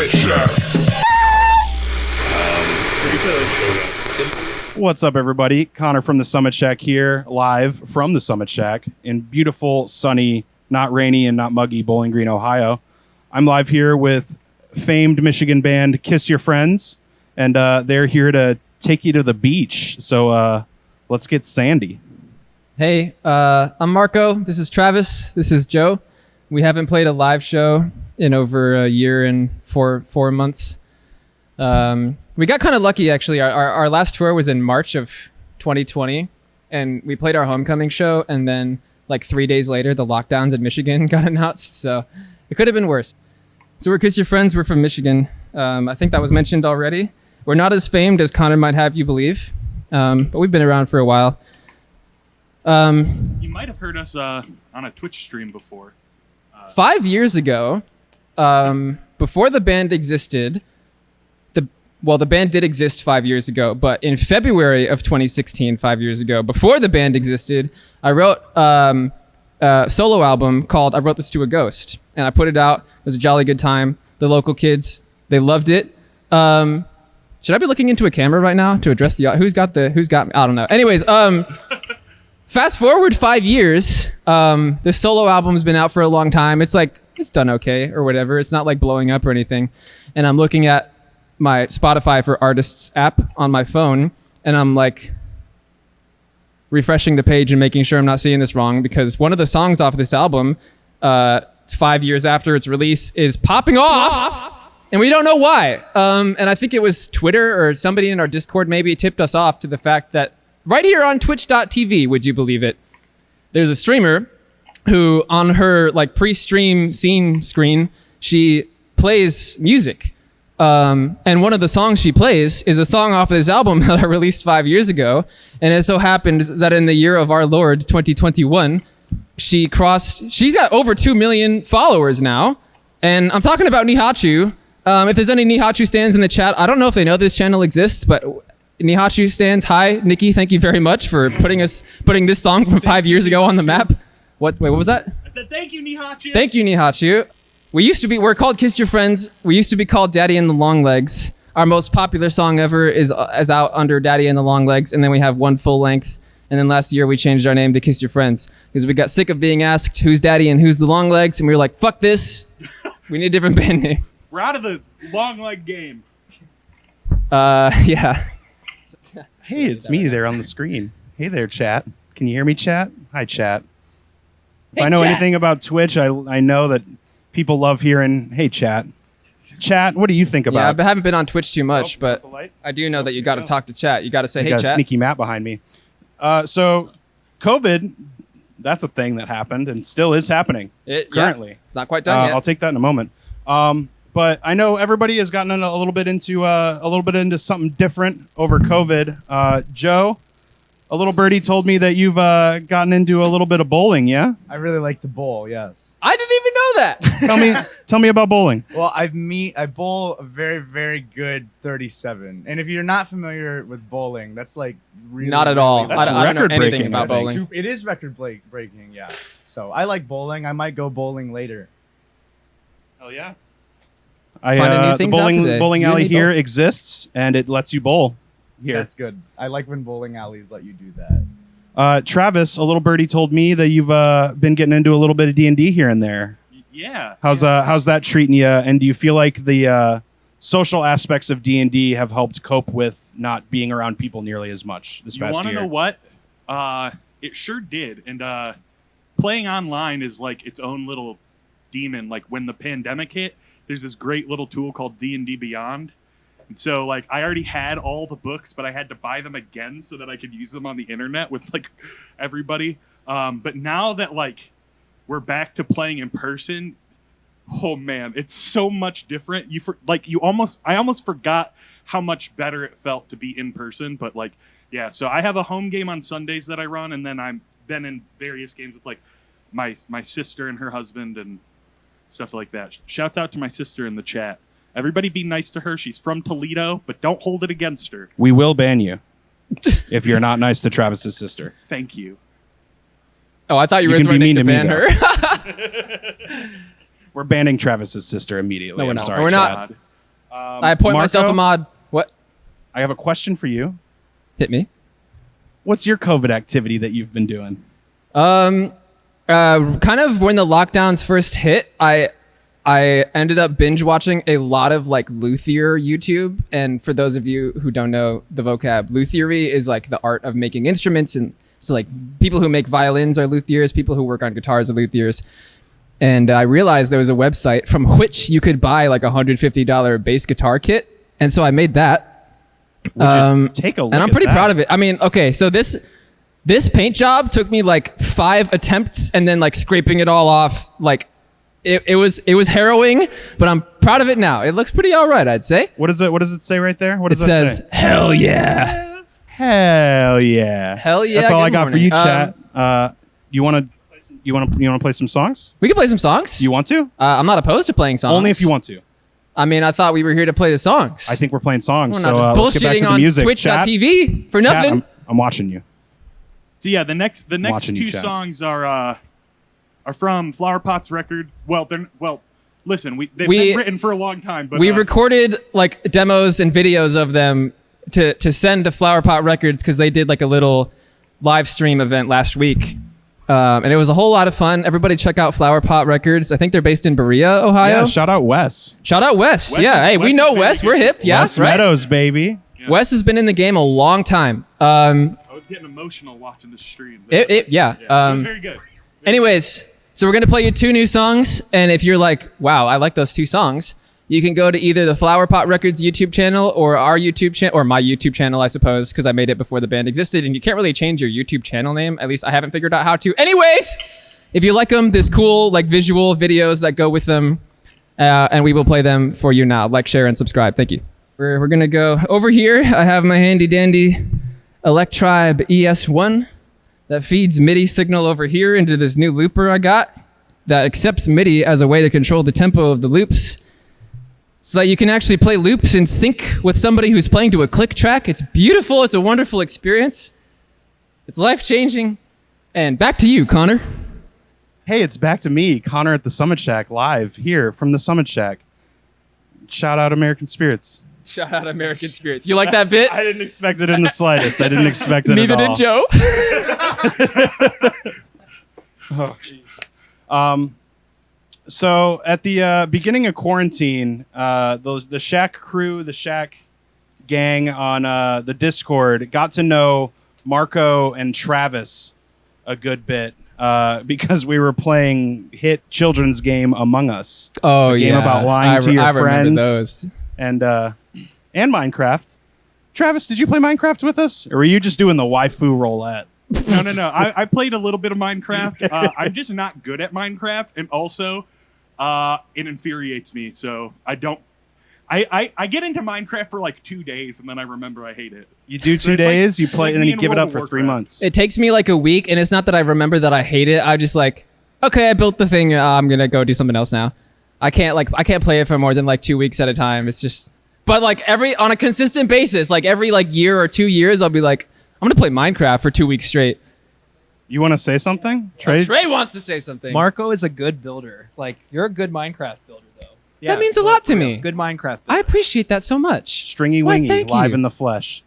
Summit Shack. What's up, everybody? Connor from the Summit Shack here, live from the Summit Shack in beautiful, sunny, not rainy and not muggy Bowling Green, Ohio. I'm live here with famed Michigan band Kiss Your Friends, and they're here to take you to the beach. So let's get sandy. Hey, I'm Marco. This is Travis. This is Joe. We haven't played a live show in over a year and four months. We got kind of lucky, actually. Our last tour was in March of 2020, and we played our homecoming show, and then like 3 days later, the lockdowns in Michigan got announced, so it could have been worse. So we're Kiss Your Friends. We're from Michigan. I think that was mentioned already. We're not as famed as Connor might have you believe, but we've been around for a while. You might have heard us on a Twitch stream before. 5 years ago, before the band existed, the band did exist 5 years ago, but in February of 2016, 5 years ago, before the band existed, I wrote a solo album called I Wrote This to a Ghost, and I put it out. It was a jolly good time. The local kids, they loved it. Should I be looking into a camera right now to address who's got I don't know. Anyways, fast forward 5 years, this solo album's been out for a long time. It's done okay or whatever. It's not like blowing up or anything. And I'm looking at my Spotify for Artists app on my phone, and I'm like refreshing the page and making sure I'm not seeing this wrong, because one of the songs off of this album, 5 years after its release, is popping off, and we don't know why. And I think it was Twitter or somebody in our Discord maybe tipped us off to the fact that right here on twitch.tv, would you believe it, there's a streamer who on her like pre-stream scene screen, she plays music. And one of the songs she plays is a song off of this album that I released 5 years ago. And it so happened that in the year of our Lord, 2021, she's got over 2 million followers now. And I'm talking about Nihachu. If there's any Nihachu stands in the chat, I don't know if they know this channel exists, but Nihachu stands, hi, Nikki, thank you very much for putting this song from 5 years ago on the map. What was that? I said thank you, Nihachu. Thank you, Nihachu. We're called Kiss Your Friends. We used to be called Daddy and the Long Legs. Our most popular song ever is out under Daddy and the Long Legs, and then we have one full length. And then last year we changed our name to Kiss Your Friends because we got sick of being asked who's Daddy and who's the Long Legs, and we were like, fuck this. We need a different band name. We're out of the long leg game. Yeah. Hey, it's me there on the screen. Hey there, chat. Can you hear me, chat? Hi, chat. If I know anything about Twitch, I know that people love hearing, hey, chat. Chat, what do you think about? Yeah, I haven't been on Twitch too much, but I do know that you got to talk to chat. You got to say, hey, chat. Got a sneaky Matt behind me. So, COVID, that's a thing that happened and still is happening currently. Yeah, not quite done yet. I'll take that in a moment. But I know everybody has gotten a little bit into something different over COVID. Joe, a little birdie told me that you've gotten into a little bit of bowling, yeah? I really like to bowl, yes. I didn't even know that. Tell me about bowling. Well, I bowl a very, very good 37. And if you're not familiar with bowling, that's like really... Not at all. That's I don't know anything record-breaking about bowling. It is record-breaking, yeah. So I like bowling. I might go bowling later. Hell yeah. Finding new things out today. The bowling You and alley me here both. exists, and it lets you bowl here. That's good. I like when bowling alleys let you do that. Travis, a little birdie told me that you've been getting into a little bit of D&D here and there. Yeah. How's that treating you? And do you feel like the social aspects of D&D have helped cope with not being around people nearly as much this past year? You want to know what? It sure did. And playing online is like its own little demon. Like when the pandemic hit, there's this great little tool called D&D Beyond. And so like I already had all the books, but I had to buy them again so that I could use them on the internet with like everybody. But now that like we're back to playing in person, oh man, it's so much different. I almost forgot how much better it felt to be in person. But like, yeah, so I have a home game on Sundays that I run, and then I'm been in various games with like my sister and her husband and stuff like that. Shouts out to my sister in the chat. Everybody be nice to her. She's from Toledo, but don't hold it against her. We will ban you if you're not nice to Travis's sister. Thank you. Oh, I thought you were can be threatening mean to to me, ban though. her. We're banning Travis's sister immediately. No, we're I'm not. sorry, We're Chad. not. I appoint myself a Marco, mod. What? I have a question for you. Hit me. What's your COVID activity that you've been doing? Kind of when the lockdowns first hit, I ended up binge watching a lot of like luthier YouTube. And for those of you who don't know the vocab, luthiery is like the art of making instruments. And so like people who make violins are luthiers, people who work on guitars are luthiers. And I realized there was a website from which you could buy like $150 bass guitar kit. And so I made that. Take a look And I'm at pretty that. proud of it. I mean, okay, so this paint job took me like 5 attempts and then like scraping it all off. Like it was harrowing, but I'm proud of it now. It looks pretty all right, I'd say. What does it say right there? What It does that says, say? hell yeah. Hell yeah. Hell yeah, That's all good I got for morning. you, chat. You want to play some songs? We can play some songs. You want to? I'm not opposed to playing songs. Only if you want to. I mean, I thought we were here to play the songs. I think we're playing songs. We're So not let's just get back to bullshitting the on music. Chat, twitch.tv for chat, nothing. I'm watching you. So yeah, the next Watching you, two chat. songs are from Flower Pot's record. Listen, they've been written for a long time, but we recorded like demos and videos of them to send to Flower Pot Records because they did like a little live stream event last week. And it was a whole lot of fun. Everybody check out Flower Pot Records. I think they're based in Berea, Ohio. Yeah, shout out Wes. Shout out Wes. Wes Yeah, is- hey, Wes we is know very Wes. good. We're hip. Yeah, Wes right. Meadows, baby. Yeah. Wes has been in the game a long time. I was getting emotional watching the stream. Yeah. It was very good. Anyways, so we're going to play you 2 new songs. And if you're like, wow, I like those 2 songs, you can go to either the Flower Pot Records YouTube channel or our YouTube channel, or my YouTube channel, I suppose, because I made it before the band existed. And you can't really change your YouTube channel name. At least I haven't figured out how to. Anyways, if you like them, there's cool like visual videos that go with them. And we will play them for you now. Like, share, and subscribe. Thank you. We're going to go over here. I have my handy dandy Electribe ES1 that feeds MIDI signal over here into this new looper I got that accepts MIDI as a way to control the tempo of the loops so that you can actually play loops in sync with somebody who's playing to a click track. It's beautiful. It's a wonderful experience. It's life-changing. And back to you, Connor. Hey, it's back to me, Connor at the Summit Shack, live here from the Summit Shack. Shout out American Spirits. Shout out American Spirits. You like that bit? I didn't expect it in the slightest. I didn't expect it Neither at all. did Joe. Oh, jeez. So at the beginning of quarantine, the Shack crew, the Shack gang on the Discord got to know Marco and Travis a good bit because we were playing hit children's game Among Us. Oh, A game yeah. about lying to your I remember friends. those. And Minecraft. Travis, did you play Minecraft with us, or were you just doing the waifu roulette? No. I played a little bit of Minecraft. I'm just not good at Minecraft, and also it infuriates me. So I don't. I get into Minecraft for like 2 days, and then I remember I hate it. You do So 2 it's like- days, you it's play, like and then me you in give it World up of for 3 Warcraft. months. It takes me like a week, and it's not that I remember that I hate it. I just like, okay, I built the thing. I'm gonna go do something else now. I can't play it for more than like 2 weeks at a time. It's just, but like on a consistent basis, like every like year or 2 years, I'll be like, I'm gonna play Minecraft for 2 weeks straight. You want to say something, Trey? Trey wants to say something. Marco is a good builder. Like, you're a good Minecraft builder, though. That means a lot to me. Good Minecraft builder. I appreciate that so much. Stringy Why, Wingy, thank live you. in the flesh.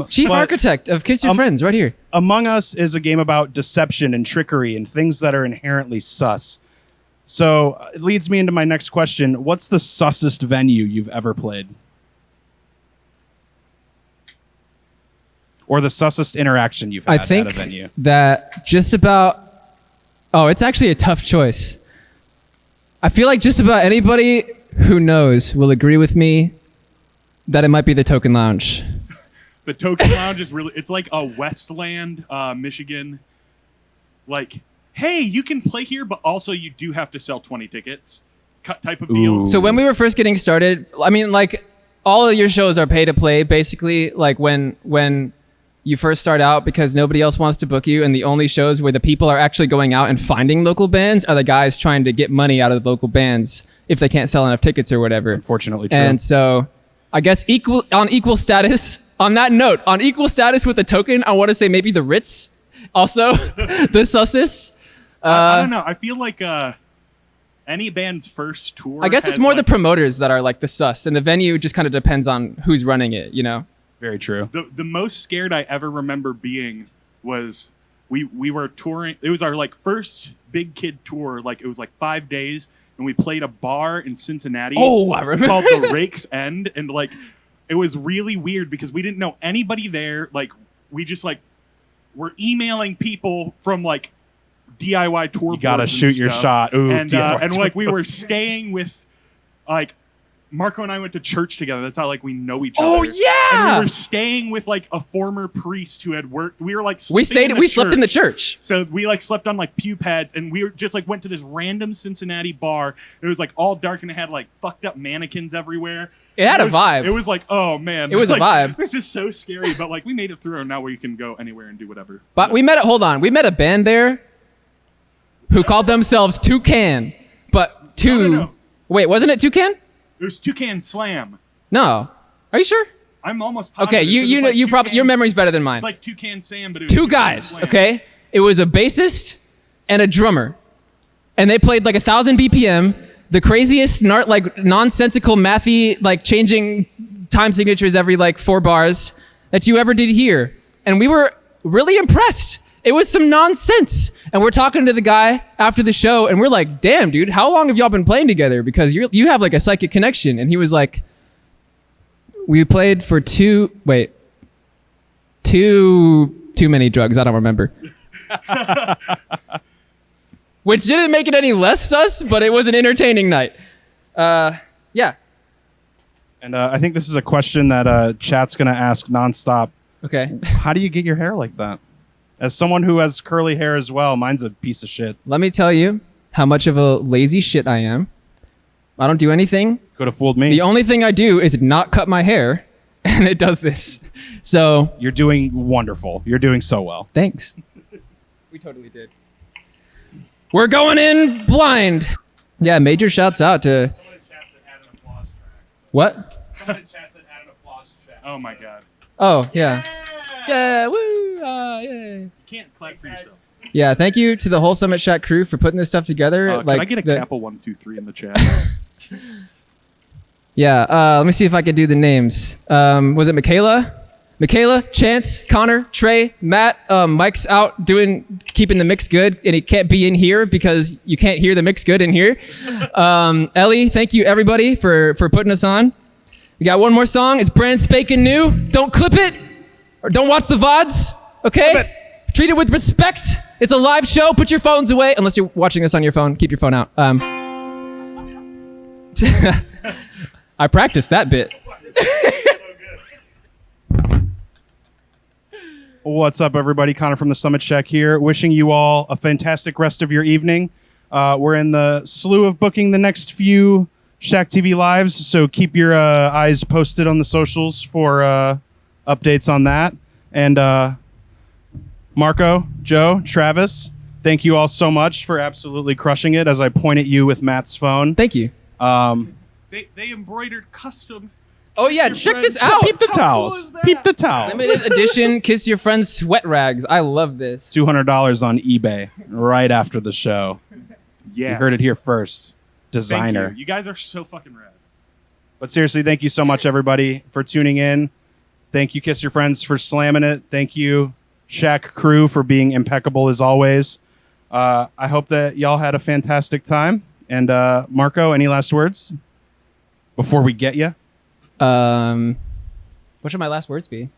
Chief but Architect of Kiss Your Friends, right here. Among Us is a game about deception and trickery and things that are inherently sus. So it leads me into my next question. What's the sussest venue you've ever played? Or the sussest interaction you've I had think at a venue? that just about. Oh, it's actually a tough choice. I feel like just about anybody who knows will agree with me that it might be the Token Lounge. The Token Lounge is really, it's like a Westland, Michigan, like, hey, you can play here, but also you do have to sell 20 tickets type of deal. Ooh. So when we were first getting started, I mean, like, all of your shows are pay to play, basically. Like when you first start out, because nobody else wants to book you, and the only shows where the people are actually going out and finding local bands are the guys trying to get money out of the local bands if they can't sell enough tickets or whatever. Unfortunately true. And so, I guess on equal status. On that note, on equal status with the Token, I want to say maybe the Ritz, also the sussest. I don't know. I feel like any band's first tour. I guess it's has, more the like, promoters that are like the sus, and the venue just kind of depends on who's running it, you know? Very true. the most scared I ever remember being was we were touring. It was our like first big kid tour. Like it was like 5 days, and we played a bar in Cincinnati. Oh, I remember. Called the Rake's End, and like it was really weird because we didn't know anybody there. Like we just like were emailing people from like DIY tour. You gotta boards shoot and your stuff. shot. Ooh, and DIY like we tour were boards. staying with like Marco and I went to church together. That's how like we know each Oh, other. yeah! And we were staying with like a former priest who had worked. We were like We sleeping slept in the church. So we like slept on like pew pads, and we were just like went to this random Cincinnati bar. It was like all dark, and it had like fucked up mannequins everywhere. It had a was- vibe. It was like, oh man, It was a like, vibe. This is so scary, but like we made it through, and now we can go anywhere and do whatever. But we met a band there who called themselves Toucan, but No. Wait, wasn't it Toucan? It was Toucan Slam. No. Are you sure? I'm almost positive. Okay, you know, It's like you probably your Toucan- memory's better than mine. It's like Toucan Sam, but it was Two Toucan guys, Slam. okay? It was a bassist and a drummer. And they played like 1,000 BPM, the craziest, nonsensical, mathy, like changing time signatures every like 4 bars that you ever did hear. And we were really impressed. It was some nonsense. And we're talking to the guy after the show, and we're like, damn, dude, how long have y'all been playing together? Because you have like a psychic connection. And he was like, we played for too many drugs. I don't remember. Which didn't make it any less sus, but it was an entertaining night. Yeah. And I think this is a question that chat's going to ask nonstop. Okay. How do you get your hair like that? As someone who has curly hair as well, mine's a piece of shit. Let me tell you how much of a lazy shit I am. I don't do anything. Could have fooled me. The only thing I do is not cut my hair, and it does this. So, You're doing wonderful. You're doing so well. thanks. We totally did. We're going in blind. Yeah, major shouts out to... What? Oh my god. Oh, yeah. Yeah, woo! Yeah. You can't clap for yourself. Yeah, thank you to the whole Summit Shack crew for putting this stuff together. Can I get a Kappa 123 in the chat? Yeah, let me see if I can do the names. Was it Michaela? Michaela, Chance, Connor, Trey, Matt. Mike's out keeping the mix good, and he can't be in here because you can't hear the mix good in here. Ellie, thank you everybody for putting us on. We got one more song. It's brand spanking new. Don't clip it or don't watch the VODs. Okay? Treat it with respect. It's a live show. Put your phones away unless you're watching this on your phone. Keep your phone out. I practiced that bit. What's up, everybody? Connor from the Summit Shack here, wishing you all a fantastic rest of your evening. We're in the slew of booking the next few Shack TV lives, so keep your eyes posted on the socials for updates on that. And Marco, Joe, Travis, thank you all so much for absolutely crushing it as I point at you with Matt's phone. Thank you. They embroidered custom. Oh yeah, Your check this friends. out. Peep the How towels. cool is that? Peep the towels. Limited edition Kiss Your Friends sweat rags. I love this. $200 on eBay right after the show. Yeah. You heard it here first. Thank Designer. you. You guys are so fucking rad. But seriously, thank you so much, everybody, for tuning in. Thank you, Kiss Your Friends, for slamming it. Thank you, Shack crew, for being impeccable as always. I hope that y'all had a fantastic time. And Marco, any last words before we get you? What should my last words be?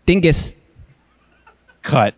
Dingus. Cut.